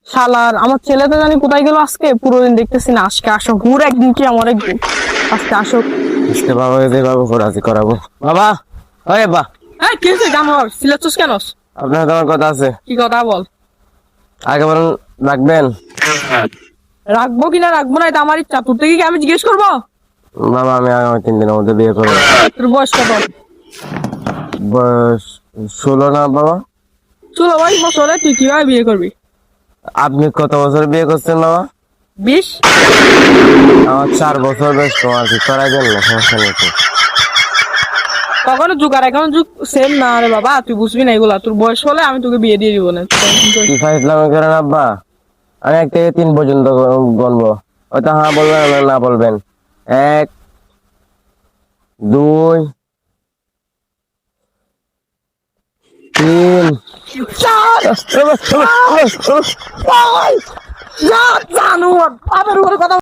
শালার আমার ছেলে তো জানি কোথায় গেল আজকে, পুরো দিন দেখতেছি না। আজকে আসো, ঘুর একদিন কি আমার একদিন, আজকে আসো। আজকে বাবা বাবু করাছি করাবো। বাবা, ওই বা, হ্যাঁ কি হয়েছে জানোয়ার, সিলেক্টস কেন? আপনার তোমার কথা আছে, কি কথা বল। আগে বলুন রাখবেন। রাখবো কিনা রাখবো না এটা আমার ইচ্ছা, তোর থেকে কি আমি জিজ্ঞেস করবো? বাবা আমি আগামী 3 দিনের মধ্যে বিয়ে করবো। তোর বয়স কত? বয়স 16 না বাবা? চলো ভাই বছরে তুই কিভাবে বিয়ে করবি? আপনি কত বছর বিয়ে করছেন বাবা? 20। আমার 4 বছর বেশ, তোমার কি করাই দেন না, সমস্যা নেই তো। কখনো যুগ আর এখন যুগ সেম না রে বাবা, তুই বুঝবি না এগুলা। তোর বয়স হলে আমি তোকে বিয়ে দিয়ে দিব না। কি ফাইজলামি করেন আব্বা? আমি 1 থেকে 3 পর্যন্ত গণবো, হয়তো হ্যাঁ বলবেন না বলবেন। 1 2 3 জানোয়ার বাবার উপরে কথা